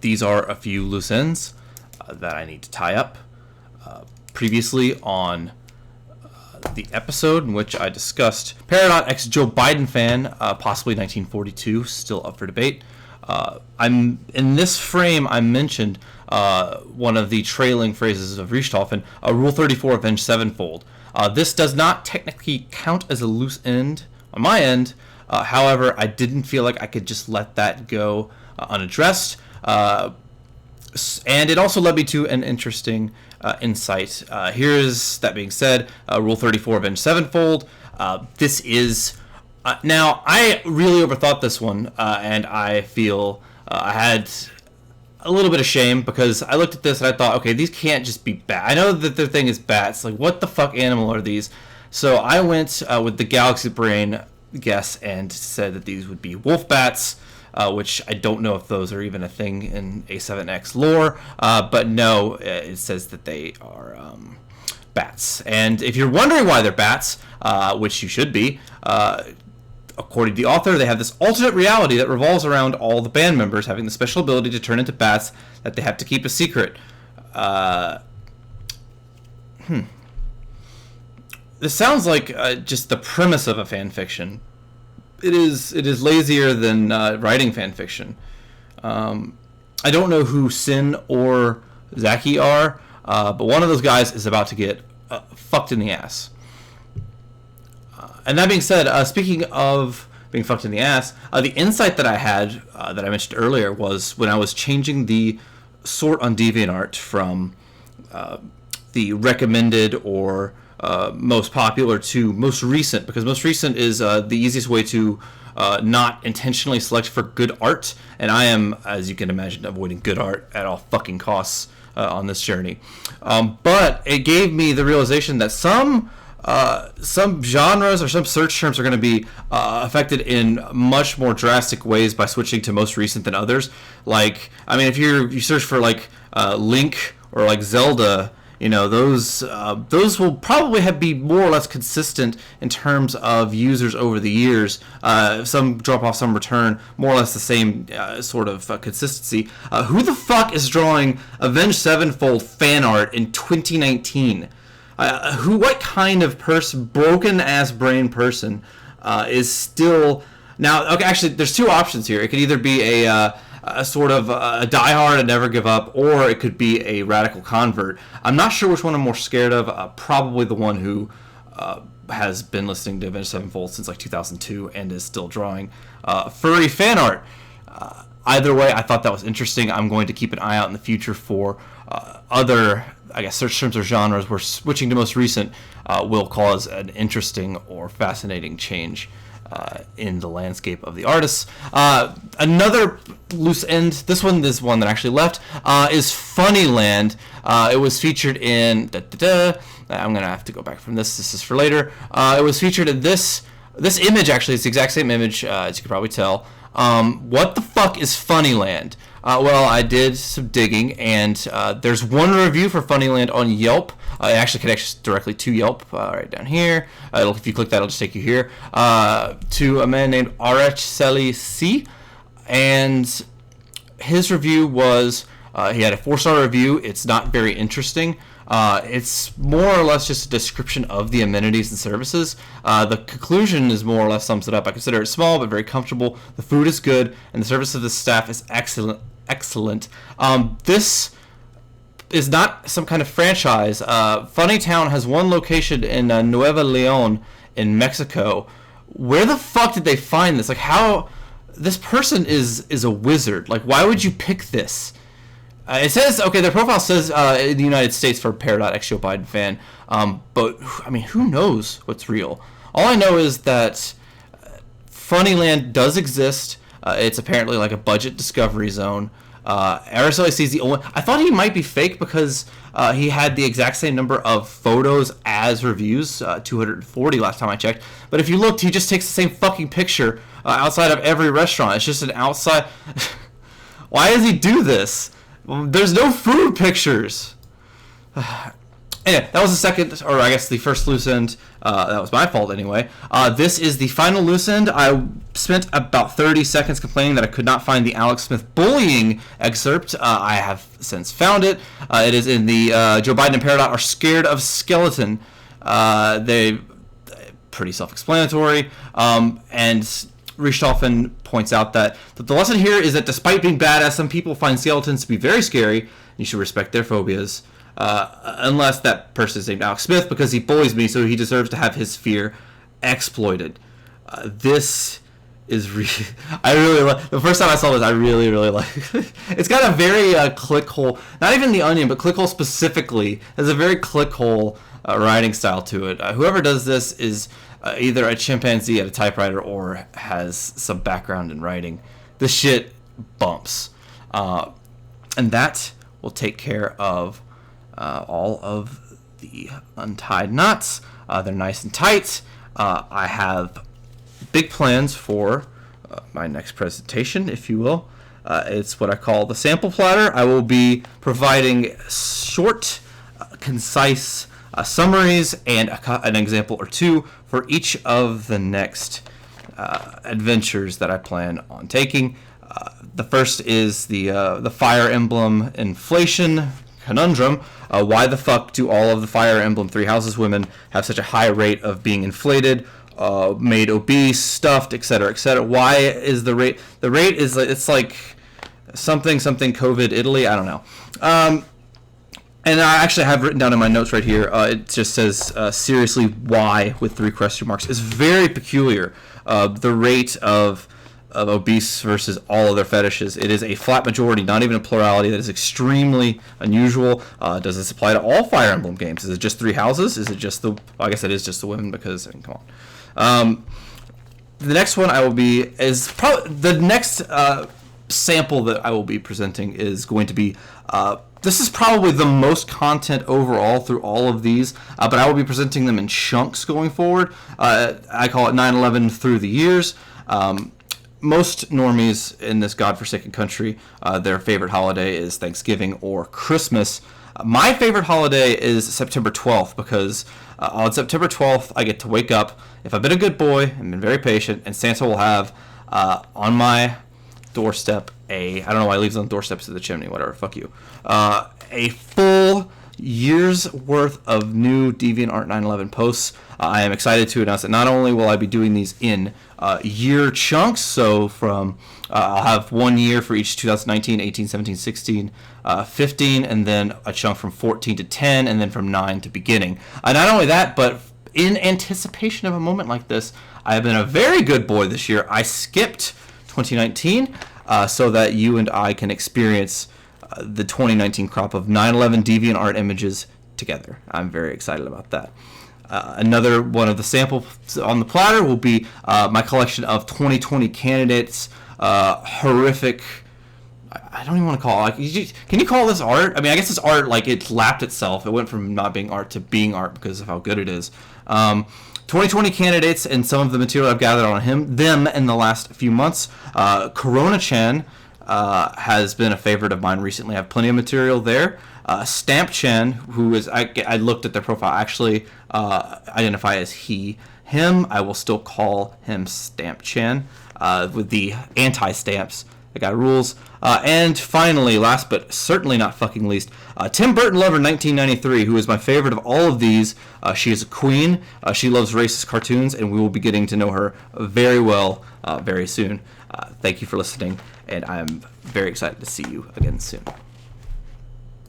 these are a few loose ends that I need to tie up. Previously on the episode in which I discussed Peridot Joe Biden fan, possibly 1942, still up for debate. I'm in this frame. I mentioned one of the trailing phrases of Richthofen, Rule 34, avenge sevenfold. This does not technically count as a loose end on my end. However, I didn't feel like I could just let that go unaddressed. And it also led me to an interesting insight. Here's, that being said, Rule 34, avenge sevenfold. This is... now, I really overthought this one, and I feel I had a little bit of shame because I looked at this and I thought, okay, these can't just be bats. I know that their thing is bats. Like, what the fuck animal are these? So I went with the Galaxy Brain guess and said that these would be wolf bats, which I don't know if those are even a thing in A7X lore, but no, it says that they are bats. And if you're wondering why they're bats, which you should be, according to the author, they have this alternate reality that revolves around all the band members having the special ability to turn into bats that they have to keep a secret. This sounds like just the premise of a fan fiction. It is lazier than writing fan fiction. I don't know who Sin or Zaki are, but one of those guys is about to get fucked in the ass. And that being said, speaking of being fucked in the ass, the insight that I had, that I mentioned earlier, was when I was changing the sort on DeviantArt from the recommended or most popular to most recent, because most recent is the easiest way to not intentionally select for good art, and I am, as you can imagine, avoiding good art at all fucking costs on this journey. But it gave me the realization that some genres or some search terms are going to be affected in much more drastic ways by switching to most recent than others. Like, I mean, if you search for like Link or like Zelda, you know, those will probably be more or less consistent in terms of users over the years. Some drop off, some return, more or less the same sort of consistency. Who the fuck is drawing Avenged Sevenfold fan art in 2019? What kind of person, broken ass brain person, is still now? Okay, actually, there's two options here. It could either be a sort of a diehard and never give up, or it could be a radical convert. I'm not sure which one I'm more scared of. Probably the one who has been listening to Avenged Sevenfold since like 2002 and is still drawing furry fan art. Either way, I thought that was interesting. I'm going to keep an eye out in the future for other, I guess, search terms or genres where switching to most recent will cause an interesting or fascinating change in the landscape of the artists. Another loose end, this one that actually left, is Funnyland. It was featured in... I'm going to have to go back from this. This is for later. It was featured in this image, actually. It's the exact same image, as you can probably tell. What the fuck is Funnyland? Well, I did some digging, and there's one review for Funnyland on Yelp. It actually connects directly to Yelp, right down here. If you click that, it'll just take you here to a man named Arechseli C. And his review was, he had a 4-star review. It's not very interesting. It's more or less just a description of the amenities and services. The conclusion is more or less sums it up. I consider it small but very comfortable. The food is good, and the service of the staff is excellent. This is not some kind of franchise. Funnytown has one location in Nueva Leon in Mexico. Where the fuck did they find this? Like, how... This person is a wizard. Like, why would you pick this? It says, okay, their profile says in the United States for PERIDOTXJOEBIDEN fan, but, I mean, who knows what's real? All I know is that Funnyland does exist. It's apparently like a budget discovery zone. Araceli is the only... I thought he might be fake because he had the exact same number of photos as reviews, 240 last time I checked. But if you looked, he just takes the same fucking picture outside of every restaurant. It's just an outside... Why does he do this? There's no food pictures. Anyway, that was the second, or I guess the first loose end. That was my fault anyway. This is the final loose end. I spent about 30 seconds complaining that I could not find the Alex Smith bullying excerpt. I have since found it. It is in the Joe Biden and Peridot are scared of skeleton. They pretty self-explanatory. And Richthofen points out that the lesson here is that despite being badass, some people find skeletons to be very scary. You should respect their phobias. Unless that person is named Alex Smith because he bullies me, so he deserves to have his fear exploited. This is I really like. The first time I saw this, I really like. It's got a very clickhole. Not even The Onion, but clickhole specifically has a very clickhole writing style to it. Whoever does this is either a chimpanzee at a typewriter or has some background in writing. This shit bumps, and that will take care of all of the untied knots. They're nice and tight. I have big plans for my next presentation, if you will. It's what I call the sample platter. I will be providing short, concise summaries and an example or two for each of the next adventures that I plan on taking. The first is the Fire Emblem inflation conundrum. Why the fuck do all of the Fire Emblem Three Houses women have such a high rate of being inflated, made obese, stuffed, etc., etc.? Why is the rate? The rate is it's like something COVID Italy. I don't know. And I actually have written down in my notes right here. It just says seriously why with 3 question marks. It's very peculiar. The rate of obese versus all other fetishes. It is a flat majority, not even a plurality. That is extremely unusual. Does this apply to all Fire Emblem games? Is it just 3 houses? Is it just the... Well, I guess it is just the women because... I mean, come on. The next one I will be... is probably... The next sample that I will be presenting is going to be... this is probably the most content overall through all of these, but I will be presenting them in chunks going forward. I call it 9/11 through the years. Most normies in this godforsaken country, their favorite holiday is Thanksgiving or Christmas. My favorite holiday is September 12th because on September 12th I get to wake up, if I've been a good boy and been very patient, and Santa will have on my doorstep I don't know why he leaves on the doorsteps of the chimney, whatever, fuck you, a full year's worth of new DeviantArt 9/11 posts. I am excited to announce that not only will I be doing these in year chunks, so from I'll have 1 year for each 2019, 18, 17, 16, 15, and then a chunk from 14 to 10, and then from 9 to beginning. Not only that, but in anticipation of a moment like this, I have been a very good boy this year. I skipped 2019 so that you and I can experience the 2019 crop of 9/11 DeviantArt images together. I'm very excited about that. Another one of the samples on the platter will be my collection of 2020 candidates. Horrific. I don't even want to call it. Like, can you call this art? I mean, I guess it's art. Like, it lapped itself. It went from not being art to being art because of how good it is. 2020 candidates and some of the material I've gathered on them in the last few months. Corona-chan has been a favorite of mine recently. I have plenty of material there. Stamp-chan, who is, I looked at their profile, actually identify as he, him. I will still call him Stamp-chan with the anti-stamps. I got rules. And finally, last but certainly not fucking least, Tim Burton Lover 1993, who is my favorite of all of these. She is a queen. She loves racist cartoons, and we will be getting to know her very well very soon. Thank you for listening, and I'm very excited to see you again soon.